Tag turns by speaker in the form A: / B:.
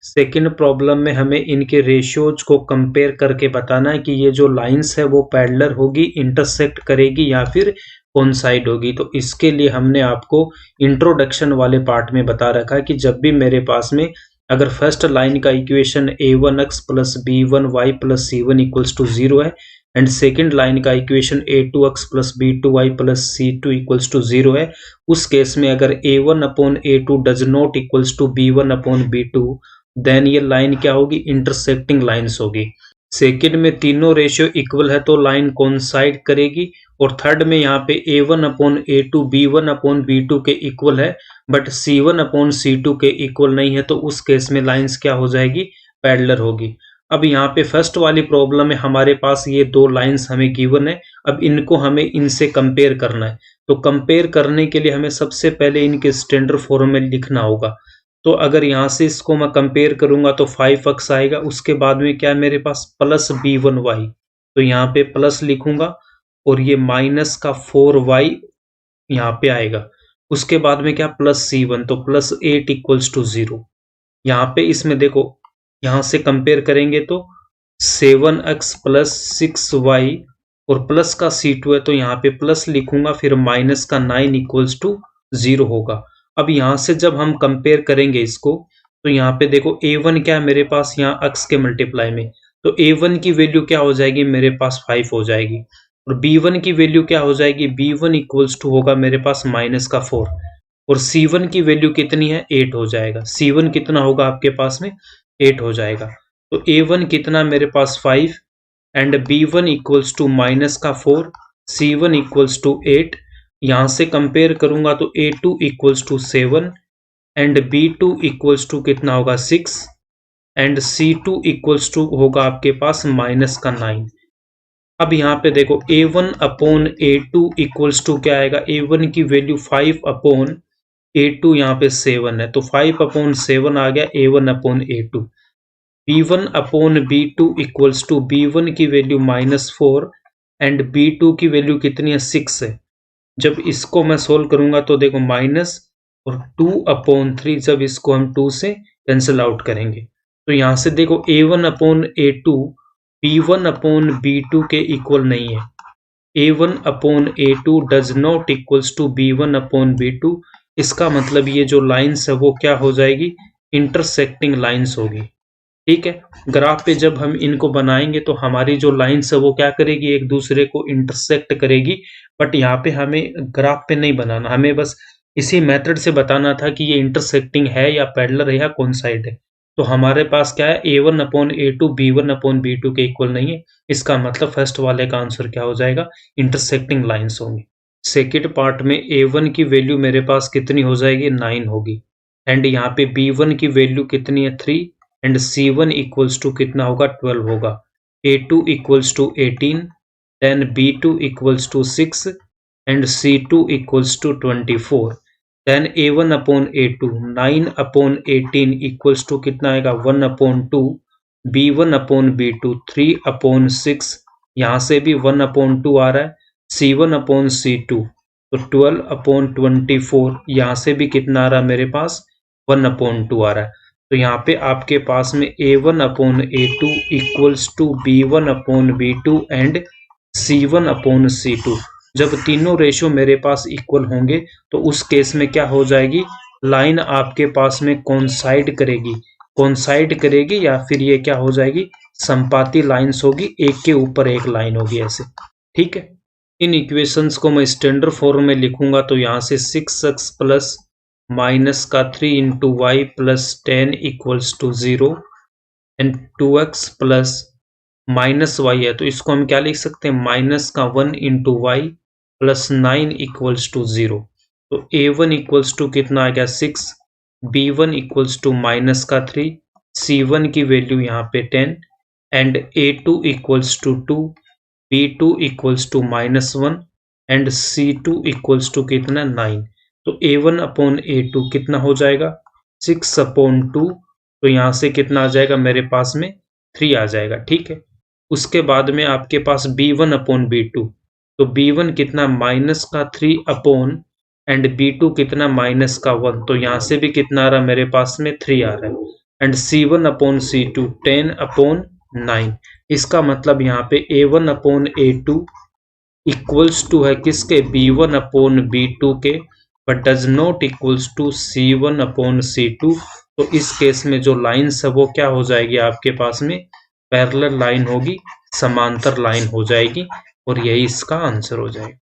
A: Second problem में हमें इनके रेशियोज को कंपेयर करके बताना है कि ये जो लाइंस है वो पैरेलल होगी, इंटरसेक्ट करेगी या फिर कोइंसाइड होगी। तो इसके लिए हमने आपको इंट्रोडक्शन वाले पार्ट में बता रखा है कि जब भी मेरे पास में अगर फर्स्ट लाइन का equation a1x plus b1y plus c1 equals to 0 है एंड सेकेंड लाइन का equation a2x plus b2y plus c2 equals to 0 है, उस केस में अगर a1 upon a2 does not equals to b1 upon b2 then ये लाइन क्या होगी, इंटरसेक्टिंग लाइंस होगी। सेकेंड में तीनों रेशियो इक्वल है तो लाइन कोइंसाइड करेगी, और थर्ड में यहाँ पे a1 upon a2 b1 upon b2 के इक्वल है बट c1 अपॉन c2 के इक्वल नहीं है, तो उस केस में लाइंस क्या हो जाएगी, पैरेलल होगी। अब यहाँ पे फर्स्ट वाली प्रॉब्लम में हमारे पास ये दो लाइंस हमें गिवन है, अब इनको हमें इनसे कंपेयर करना है। तो कंपेयर करने के लिए हमें सबसे पहले इनके स्टैंडर्ड फॉर्म में लिखना होगा। तो अगर यहाँ से इसको मैं कंपेयर करूंगा तो 5x आएगा, उसके बाद में क्या है मेरे पास प्लस b1y, तो यहाँ पे प्लस लिखूंगा और ये माइनस का 4y यहाँ पे आएगा। उसके बाद में क्या प्लस c1, तो प्लस 8 इक्वल्स टू 0। यहाँ पे इसमें देखो यहाँ से कंपेयर करेंगे तो 7x प्लस 6y और प्लस का c2 है तो यहाँ पे प्लस लिखूंगा, फिर माइनस का 9 इक्वल्स टू 0 होगा। अब यहाँ से जब हम कंपेयर करेंगे इसको तो यहाँ पे देखो a1 क्या है मेरे पास यहाँ x के मल्टीप्लाई में, तो a1 की वैल्यू क्या हो जाएगी मेरे पास 5 हो जाएगी, और b1 की वैल्यू क्या हो जाएगी, b1 इक्वल्स टू होगा मेरे पास माइनस का 4, और c1 की वैल्यू कितनी है 8 हो जाएगा। c1 कितना होगा आपके पास में 8 हो जाएगा। तो a1 कितना मेरे पास 5 and b1 equals to minus का 4, c1 इक्वल्स टू 8। यहाँ से कंपेयर करूंगा तो a2 equals to 7 and b2 equals to कितना होगा 6 एंड c2 इक्वल्स टू होगा आपके पास माइनस का 9। अब यहाँ पे देखो a1 upon a2 equals to क्या आएगा, a1 की वैल्यू 5 अपॉन a2 यहाँ पे 7 है, तो 5 अपॉन 7 आ गया a1 upon a2। b1 upon b2 equals to b1 की वैल्यू -4 एंड b2 की वैल्यू कितनी है 6 है। जब इसको मैं सोल्व करूंगा तो देखो माइनस और 2 अपॉन 3, जब इसको हम 2 से कैंसिल आउट करेंगे तो यहाँ से देखो a1 upon a2 b1 upon b2 के इक्वल नहीं है। a1 upon a2 does not equals to b1 upon b2, इसका मतलब ये जो लाइंस है वो क्या हो जाएगी, इंटरसेक्टिंग लाइंस होगी। ठीक है, ग्राफ पे जब हम इनको बनाएंगे तो हमारी जो लाइंस है वो क्या करेगी, एक दूसरे को इंटरसेक्ट करेगी। बट यहाँ पे हमें ग्राफ पे नहीं बनाना, हमें बस इसी मेथड से बताना था कि ये इंटरसेक्टिंग है या पैरेलल है या कोइंसाइड है। तो हमारे पास क्या है, a1 upon a2 b1 upon b2 के इक्वल नहीं है, इसका मतलब फर्स्ट वाले का आंसर क्या हो जाएगा, इंटरसेक्टिंग लाइंस होंगी। सेकेंड पार्ट में a1 की वैल्यू मेरे पास कितनी हो जाएगी, 9 होगी, एंड यहाँ पे b1 की वैल्यू कितनी है 3 एंड c1 इक्वल्स टू कितना होगा 12 होगा। a2 equals to 18 then b2 equals to 6 and c2 equals to 24 then a1 upon a2 9 upon 18 equals to कितना आएगा 1 upon 2, b1 upon b2 3 upon 6, यहाँ से भी 1 अपॉन 2 आ रहा है, c1 अपॉन c2 तो 12 अपॉन 24, यहाँ से भी कितना आ रहा है मेरे पास 1 अपॉन 2 आ रहा है। तो यहाँ पे आपके पास में a1 upon a2 equals to b1 upon b2 and c1 upon c2। जब तीनों रेशियो मेरे पास इक्वल होंगे तो उस केस में क्या हो जाएगी, लाइन आपके पास में कोइंसाइड करेगी या फिर ये क्या हो जाएगी, संपाती लाइंस होगी, एक के ऊपर एक लाइन होगी ऐसे। ठीक है, इन इक्वेशंस को मैं स्टैंडर्ड फॉर्म में लिखूंगा तो यहाँ से 6x प्लस माइनस का 3 into Y plus 10 equals to 0 and 2x plus minus Y है तो इसको हम क्या लिख सकते हैं, माइनस का 1 into Y plus 9 equals to 0। तो a1 इक्वल्स टू कितना आ गया 6, b1 इक्वल्स टू माइनस का 3, c1 की वैल्यू यहाँ पे 10 and a2 equals to 2, b2 equals to -1 and c2 equals to कितना 9। तो a1 अपॉन a2 कितना हो जाएगा 6 अपॉन 2, तो यहाँ से कितना आ जाएगा मेरे पास में 3 आ जाएगा। ठीक है, उसके बाद में आपके पास b1 अपॉन b2, तो b1 कितना माइनस का 3 अपॉन एंड b2 कितना माइनस का 1, तो यहाँ से भी कितना आ रहा है मेरे पास में 3 आ रहा है एंड C1/C2 10/9। इसका मतलब यहाँ पे A1/A2 इक्वल्स टू है किसके, B1/B2 के, but does not equals to C1/C2। तो इस केस में जो लाइन्स है वो क्या हो जाएगी आपके पास में, पैरेलल लाइन होगी, समांतर लाइन हो जाएगी, और यही इसका आंसर हो जाएगा।